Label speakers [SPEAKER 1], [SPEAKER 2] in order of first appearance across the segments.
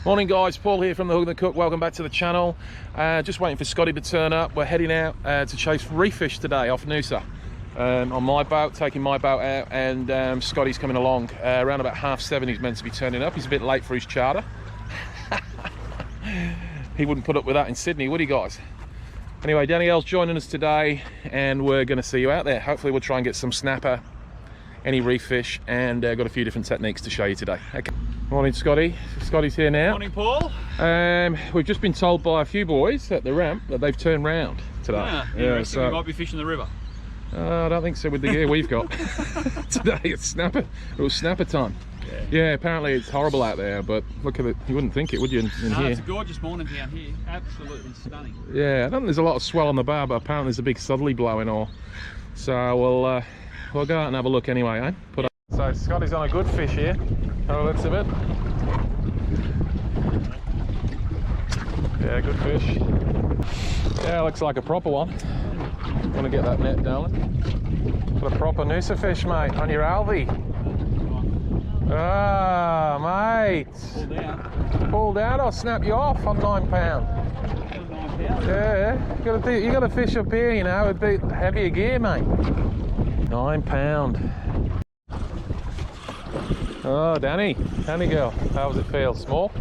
[SPEAKER 1] Morning guys, Paul here from the Hook and the Cook. Welcome back to the channel. Just waiting for Scotty to turn up. We're heading out to chase reef fish today off Noosa. On my boat, taking my boat out, and Scotty's coming along. Around about 7:30 he's meant to be turning up. He's a bit late for his charter. He wouldn't put up with that in Sydney, would he guys? Anyway, Danielle's joining us today and we're going to see you out there. Hopefully we'll try and get some snapper, any reef fish, and got a few different techniques to show you today. Okay. Morning Scotty. Scotty's here now.
[SPEAKER 2] Morning Paul.
[SPEAKER 1] We've just been told by a few boys at the ramp that they've turned round today.
[SPEAKER 2] Yeah, so we might be fishing the river.
[SPEAKER 1] I don't think so with the gear we've got. Today it's snapper. It was snapper time. Yeah, apparently it's horrible out there, but look at it. You wouldn't think it, would you, in here?
[SPEAKER 2] It's a gorgeous morning down here. Absolutely stunning.
[SPEAKER 1] Yeah, I don't think there's a lot of swell on the bar, but apparently there's a big southerly blowing or. So we'll go out and have a look anyway, eh? So Scotty's on a good fish here. Have a look at it. Yeah, good fish. Yeah, looks like a proper one. Want to get that net, darling? Got a proper Noosa fish, mate, on your Alvey. Ah, mate. Pulled out or snap you off on 9 pound. Yeah, you got to fish up here, you know, with a bit heavier gear, mate. 9 pound. Oh, Danny girl, how does it feel? Small?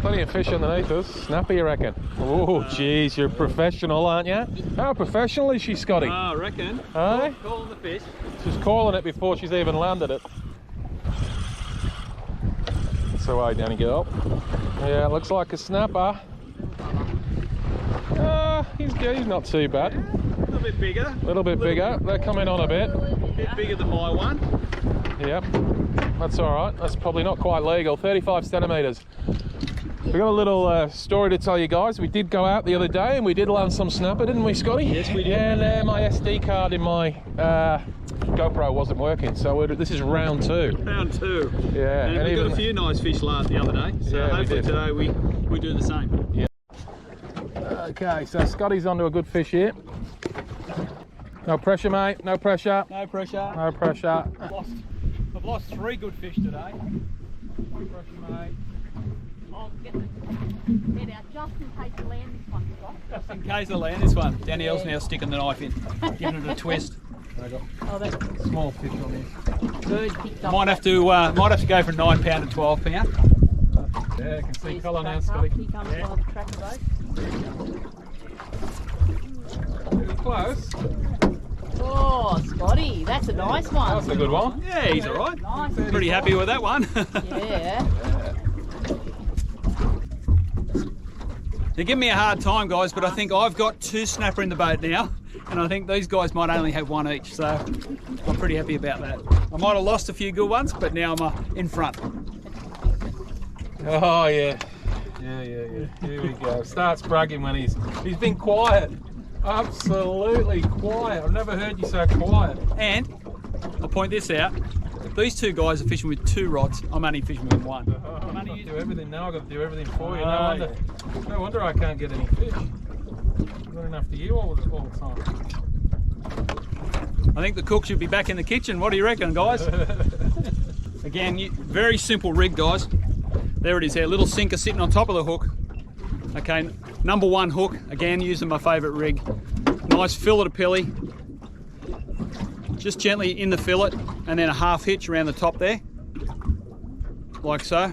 [SPEAKER 1] Plenty of fish underneath us. Snappy, you reckon? Oh, jeez, you're a professional, aren't you? How professional is she, Scotty?
[SPEAKER 2] I reckon.
[SPEAKER 1] Aye?
[SPEAKER 2] Calling the fish.
[SPEAKER 1] She's calling it before she's even landed it. That's all right, Danny girl. Yeah, it looks like a snapper. He's not too bad.
[SPEAKER 2] A little bit bigger.
[SPEAKER 1] A little bit bigger. They're coming on a bit.
[SPEAKER 2] A bit bigger than my one.
[SPEAKER 1] Yep, that's all right. That's probably not quite legal. 35 centimetres. We've got a little story to tell you guys. We did go out the other day and we did land some snapper, didn't we, Scotty?
[SPEAKER 2] Yes, we did.
[SPEAKER 1] And my SD card in my GoPro wasn't working, so this is round 2.
[SPEAKER 2] Round 2.
[SPEAKER 1] Yeah.
[SPEAKER 2] And we got a few nice fish last the other day, so
[SPEAKER 1] yeah,
[SPEAKER 2] hopefully today we do the same.
[SPEAKER 1] Yeah. Okay, so Scotty's onto a good fish here. No pressure, mate. No pressure.
[SPEAKER 2] No pressure.
[SPEAKER 1] No pressure.
[SPEAKER 2] I've lost 3 good fish today. No pressure, mate.
[SPEAKER 3] I'll get the net out just in case I land this one, Scott.
[SPEAKER 2] Just in case I land this one. Danielle's now sticking the knife in, giving it a twist.
[SPEAKER 3] Oh, that's
[SPEAKER 1] Small fish on this.
[SPEAKER 3] bird picked up.
[SPEAKER 2] Might have to go from 9 pound to 12 pound.
[SPEAKER 1] Yeah, you can see
[SPEAKER 3] He's
[SPEAKER 1] colour now,
[SPEAKER 3] back
[SPEAKER 1] Scotty.
[SPEAKER 3] up. He comes by the tracker boat.
[SPEAKER 1] It was close.
[SPEAKER 3] Oh, Scotty, that's a nice one.
[SPEAKER 1] That's a good one.
[SPEAKER 2] Yeah, he's all right.
[SPEAKER 3] Nice.
[SPEAKER 2] Pretty happy with that one.
[SPEAKER 3] Yeah.
[SPEAKER 2] They're giving me a hard time, guys, but I think I've got 2 snapper in the boat now, and I think these guys might only have 1 each, so I'm pretty happy about that. I might have lost a few good ones, but now I'm in front.
[SPEAKER 1] Oh yeah. Yeah. Here we go. Starts bragging when he's been quiet. Absolutely quiet. I've never heard you so quiet.
[SPEAKER 2] And I'll point this out. These 2 guys are fishing with 2 rods. I'm only fishing with 1.
[SPEAKER 1] I'm only using... do everything now. I've got to do everything for you. No wonder I can't get any fish. I'm running after you all the time.
[SPEAKER 2] I think the cook should be back in the kitchen. What do you reckon, guys? Again, very simple rig, guys. There it is there, little sinker sitting on top of the hook. Okay, number 1 hook, again using my favourite rig. Nice fillet pilly. Just gently in the fillet and then a half hitch around the top there. Like so.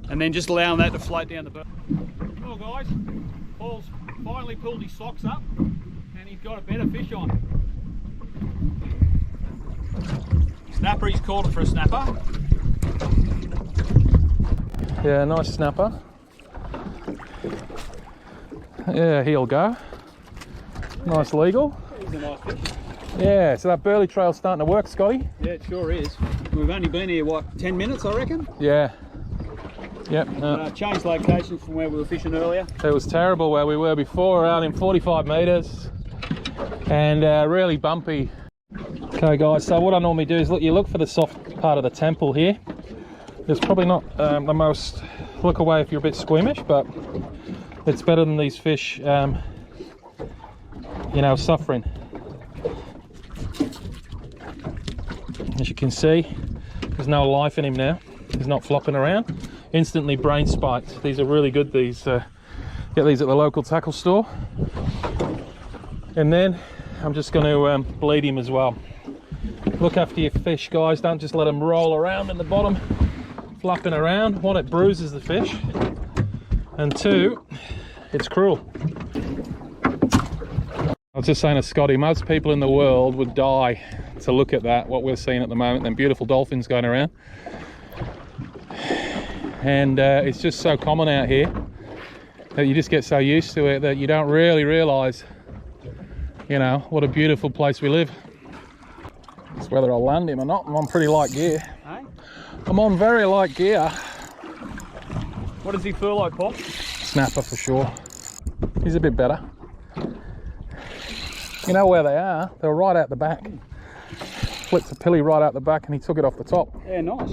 [SPEAKER 2] And then just allowing that to float down the boat. Well guys, Paul's finally pulled his socks up and he's got a better fish on. Snapper, he's called it for a snapper.
[SPEAKER 1] Yeah, nice snapper. Yeah, he'll go. Nice legal.
[SPEAKER 2] He's a nice fish.
[SPEAKER 1] Yeah, so that burley trail's starting to work, Scotty.
[SPEAKER 2] Yeah, it sure is. We've only been here, what, 10 minutes, I reckon?
[SPEAKER 1] Yeah. Yep.
[SPEAKER 2] Changed locations from where we were fishing earlier.
[SPEAKER 1] It was terrible where we were before, out in 45 metres. And really bumpy. Okay guys, so what I normally do is you look for the soft part of the temple here. It's probably not the most look away if you're a bit squeamish, but it's better than these fish, you know, suffering. As you can see, there's no life in him now. He's not flopping around. Instantly brain spiked. These are really good. These get these at the local tackle store. And then I'm just going to bleed him as well. Look after your fish, guys. Don't just let them roll around in the bottom, flapping around. One, it bruises the fish, and two, it's cruel. I was just saying to Scotty, most people in the world would die to look at that, what we're seeing at the moment, them beautiful dolphins going around. And it's just so common out here that you just get so used to it that you don't really realise, you know, what a beautiful place we live. It's whether I'll land him or not. I'm on pretty light gear.
[SPEAKER 2] Hey?
[SPEAKER 1] I'm on very light gear.
[SPEAKER 2] What does he feel like, Paul?
[SPEAKER 1] Snapper for sure. He's a bit better. You know where they are? They're right out the back. Flipped the pilly right out the back and he took it off the top.
[SPEAKER 2] Yeah, nice.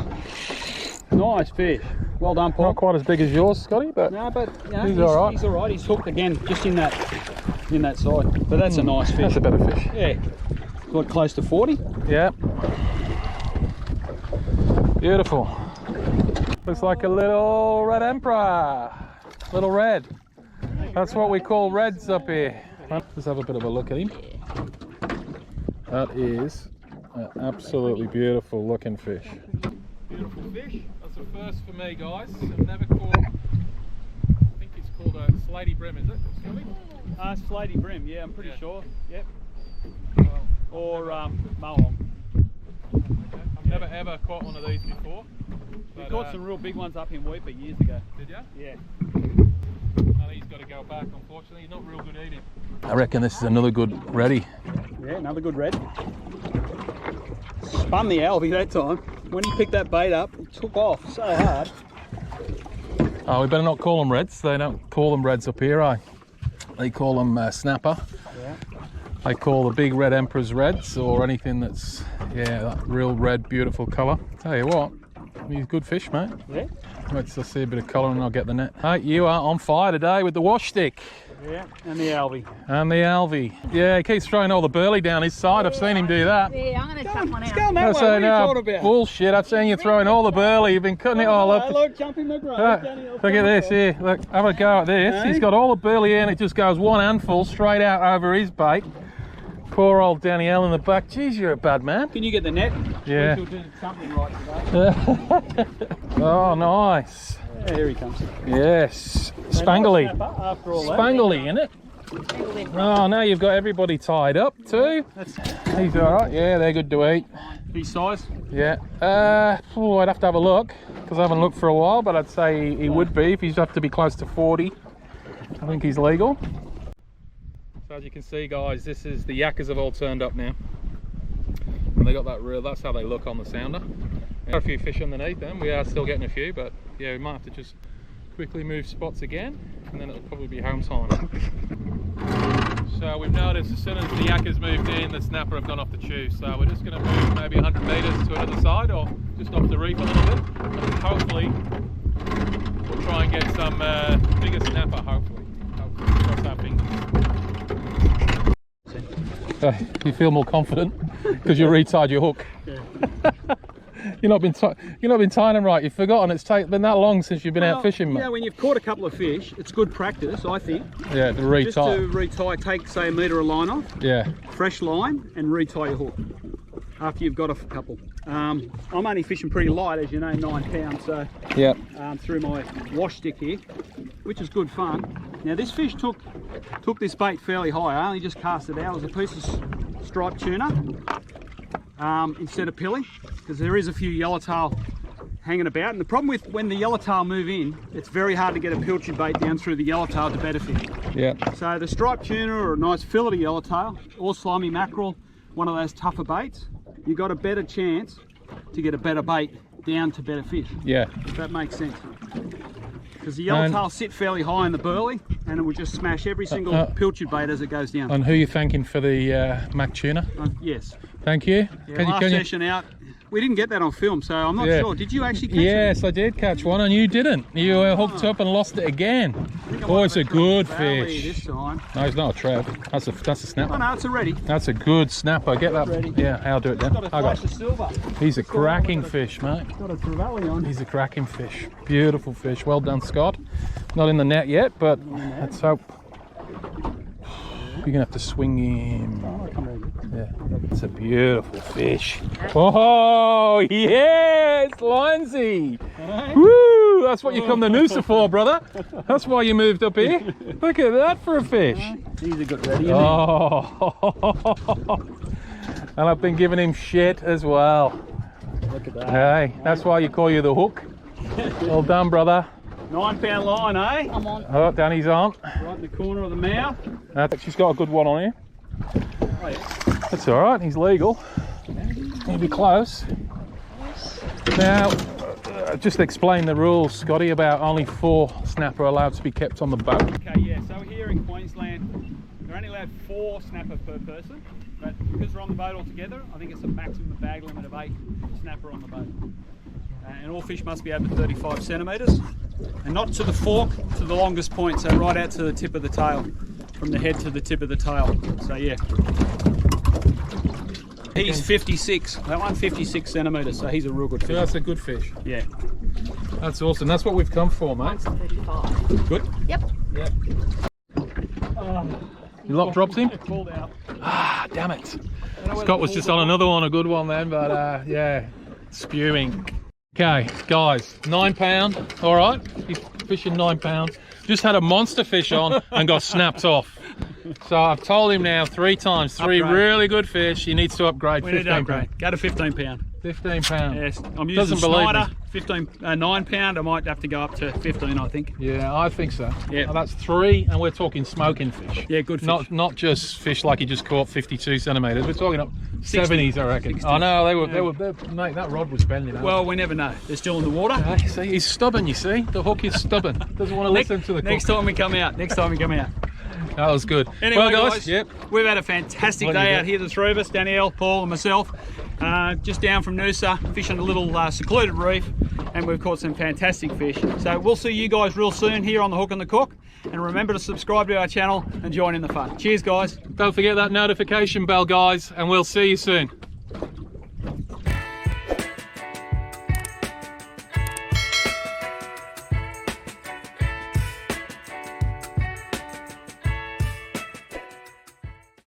[SPEAKER 2] Nice fish. Well done, Paul.
[SPEAKER 1] Not quite as big as yours, Scotty, but,
[SPEAKER 2] no, but you know,
[SPEAKER 1] he's all right.
[SPEAKER 2] He's all right. He's hooked again, just in that side. But that's a nice fish.
[SPEAKER 1] That's a better fish.
[SPEAKER 2] Yeah. Got close to 40.
[SPEAKER 1] Yeah. Beautiful. Looks like a little red emperor. Little red. That's what we call reds up here. Let's have a bit of a look at him. That is an absolutely beautiful looking fish. Beautiful fish. That's a first for me, guys. I've never caught, I think it's called a slaty brim, is it?
[SPEAKER 2] Slaty brim, yeah, I'm pretty sure. Yep.
[SPEAKER 1] Well,
[SPEAKER 2] Or Moong.
[SPEAKER 1] okay. I've never ever caught one of these before.
[SPEAKER 2] We caught some real big ones up in Weeper years ago.
[SPEAKER 1] Did you?
[SPEAKER 2] Yeah.
[SPEAKER 1] And he's got to go back, unfortunately. He's not real good eating. I reckon this is another good reddy.
[SPEAKER 2] Yeah, another good red. Spun the alvy that time. When he picked that bait up, it took off so hard.
[SPEAKER 1] Oh, we better not call them reds. They don't call them reds up here, They call them snapper.
[SPEAKER 2] Yeah.
[SPEAKER 1] They call the big red emperors reds, or anything that's, yeah, that real red, beautiful colour. Tell you what, he's good fish, mate.
[SPEAKER 2] Yeah.
[SPEAKER 1] Let's just see a bit of colour and I'll get the net. Hey, you are on fire today with the wash stick.
[SPEAKER 2] Yeah, and the alvy.
[SPEAKER 1] And the alvy. Yeah, he keeps throwing all the burley down his side. I've seen him do that.
[SPEAKER 3] Yeah, I'm going to chuck one
[SPEAKER 2] It's
[SPEAKER 3] out.
[SPEAKER 2] going that way. What are you talking about?
[SPEAKER 1] Bullshit. I've seen you throwing all the burley. You've been cutting it all up.
[SPEAKER 2] Look, jumping the grove.
[SPEAKER 1] Look at this here. Look, have a go at this. He's got all the burley in. It just goes one handful straight out over his bait. Poor old Danielle in the back. Jeez, you're a bad man.
[SPEAKER 2] Can you get the net?
[SPEAKER 1] Yeah.
[SPEAKER 2] We'll do something right today.
[SPEAKER 1] Oh, nice.
[SPEAKER 2] Yeah, here he comes.
[SPEAKER 1] Yes. Spangly.
[SPEAKER 2] After all that.
[SPEAKER 1] Spangly, innit? Oh, now you've got everybody tied up too. He's all right. Yeah, they're good to eat.
[SPEAKER 2] His size?
[SPEAKER 1] Yeah. I'd have to have a look because I haven't looked for a while, but I'd say he would be if he's have to be close to 40. I think he's legal. So as you can see, guys, this is the yakkers have all turned up now, and they got that reel. That's how they look on the sounder. There are a few fish underneath them. We are still getting a few, but yeah, we might have to just quickly move spots again, and then it'll probably be home time. So we've noticed as soon as the yakkers moved in, the snapper have gone off the tube. So we're just going to move maybe 100 metres to another side, or just off the reef a little bit. And hopefully we'll try and get some bigger snapper. Hopefully, cross our fingers. You feel more confident because you retied your hook.
[SPEAKER 2] Yeah.
[SPEAKER 1] You've not been tying them right. You've forgotten it's been that long since you've been out fishing, mate.
[SPEAKER 2] Yeah, when you've caught a couple of fish, it's good practice, I think.
[SPEAKER 1] Yeah, to retie.
[SPEAKER 2] Just to retie, take say a metre of line off.
[SPEAKER 1] Yeah.
[SPEAKER 2] Fresh line and retie your hook after you've got a couple. I'm only fishing pretty light, as you know, 9 pounds. So
[SPEAKER 1] yeah.
[SPEAKER 2] Through my wash stick here, which is good fun. Now this fish took this bait fairly high. I only just cast it out as a piece of striped tuna instead of pilly, because there is a few yellowtail hanging about. And the problem with when the yellowtail move in, it's very hard to get a pilchard bait down through the yellowtail to better fish.
[SPEAKER 1] Yeah.
[SPEAKER 2] So the striped tuna or a nice fillet yellowtail or slimy mackerel, one of those tougher baits, you got a better chance to get a better bait down to better fish.
[SPEAKER 1] Yeah.
[SPEAKER 2] If that makes sense. Because the yellowtail sit fairly high in the burley, and it will just smash every single pilchard bait as it goes down.
[SPEAKER 1] And who are you thanking for the mac tuna?
[SPEAKER 2] Yes.
[SPEAKER 1] Thank you.
[SPEAKER 2] Yeah, last session out, we didn't get that on film, so I'm not
[SPEAKER 1] Yeah.
[SPEAKER 2] sure. Did you actually catch it?
[SPEAKER 1] Yes, I did catch one, and you didn't. You hooked up and lost it again. Oh, it's a good fish.
[SPEAKER 2] This time.
[SPEAKER 1] No, it's not a trout. That's a
[SPEAKER 2] Oh
[SPEAKER 1] snapper.
[SPEAKER 2] no, it's a ready.
[SPEAKER 1] That's a good snapper. Get that.
[SPEAKER 2] Ready.
[SPEAKER 1] Yeah, I'll do it then.
[SPEAKER 2] Got a
[SPEAKER 1] I got
[SPEAKER 2] flash of silver.
[SPEAKER 1] He's a cracking fish, mate.
[SPEAKER 2] Got a trevally on.
[SPEAKER 1] He's a cracking fish. Beautiful fish. Well done, Scott. Not in the net yet, but let's hope. You're gonna have to swing him.
[SPEAKER 2] Oh, come on.
[SPEAKER 1] Yeah, it's a beautiful fish. Oh yes, Lionsy. Woo! That's what you come to Noosa for, brother. That's why you moved up here. Look at that for a fish.
[SPEAKER 2] He's a good ready.
[SPEAKER 1] Oh, and I've been giving him shit as well.
[SPEAKER 2] Look at that.
[SPEAKER 1] Hey, that's why you call you the hook. Well done, brother.
[SPEAKER 2] 9 pound line, eh?
[SPEAKER 3] I'm on.
[SPEAKER 1] Oh, Danny's on.
[SPEAKER 2] Right in the corner of the mouth.
[SPEAKER 1] She's got a good one on here.
[SPEAKER 2] Oh, yeah.
[SPEAKER 1] That's all right. He's legal. He'll be close. Now, just explain the rules, Scotty, about only 4 snapper allowed to be kept on the boat.
[SPEAKER 2] Okay, yeah, so here in Queensland, they're only allowed 4 snapper per person, but because we're on the boat all together, I think it's a maximum bag limit of 8 snapper on the boat. And all fish must be over 35 centimetres, and not to the fork, to the longest point, so right out to the tip of the tail, from the head to the tip of the tail. So yeah. He's 56, that one 56 centimetres, so he's a real good fish.
[SPEAKER 1] That's a good fish.
[SPEAKER 2] Yeah.
[SPEAKER 1] That's awesome. That's what we've come for, mate.
[SPEAKER 3] 35.
[SPEAKER 2] Good?
[SPEAKER 3] Yep.
[SPEAKER 1] Yeah. You lot dropped him?
[SPEAKER 2] It pulled out.
[SPEAKER 1] Ah, damn it. Scott was just on another one, a good one then, but yeah, spewing. Okay, guys, 9 pound, all right? He's fishing 9 pounds. Just had a monster fish on and got snapped off. So I've told him now 3 times, 3
[SPEAKER 2] Upgrade.
[SPEAKER 1] really good fish. He needs to upgrade.
[SPEAKER 2] We need to
[SPEAKER 1] 15
[SPEAKER 2] upgrade.
[SPEAKER 1] pound.
[SPEAKER 2] Go to 15 pound.
[SPEAKER 1] 15 pound.
[SPEAKER 2] Yes, I'm using
[SPEAKER 1] Doesn't believe
[SPEAKER 2] Snyder,
[SPEAKER 1] me.
[SPEAKER 2] 9 pound. I might have to go up to 15, I think.
[SPEAKER 1] Yeah, I think so.
[SPEAKER 2] Yeah.
[SPEAKER 1] Now that's 3, and we're talking smoking fish.
[SPEAKER 2] Yeah, good fish.
[SPEAKER 1] Not just fish like he just caught 52 centimetres. We're talking up
[SPEAKER 2] 60.
[SPEAKER 1] 70s, I reckon.
[SPEAKER 2] 60.
[SPEAKER 1] I know they were. Mate, that rod was bending.
[SPEAKER 2] Well, we never know. They're still in the water.
[SPEAKER 1] Hey, see, he's stubborn. You see, the hook is stubborn. Doesn't want to listen to the
[SPEAKER 2] Next
[SPEAKER 1] cook.
[SPEAKER 2] time we come out. Next time we come out.
[SPEAKER 1] That was good.
[SPEAKER 2] Anyway,
[SPEAKER 1] well,
[SPEAKER 2] guys,
[SPEAKER 1] yep.
[SPEAKER 2] we've had a fantastic
[SPEAKER 1] What do you
[SPEAKER 2] day
[SPEAKER 1] do?
[SPEAKER 2] out here, the 3 of us, Danielle, Paul and myself, just down from Noosa, fishing a little secluded reef, and we've caught some fantastic fish. So we'll see you guys real soon here on the Hook and the Cook, and remember to subscribe to our channel and join in the fun. Cheers, guys.
[SPEAKER 1] Don't forget that notification bell, guys, and we'll see you soon.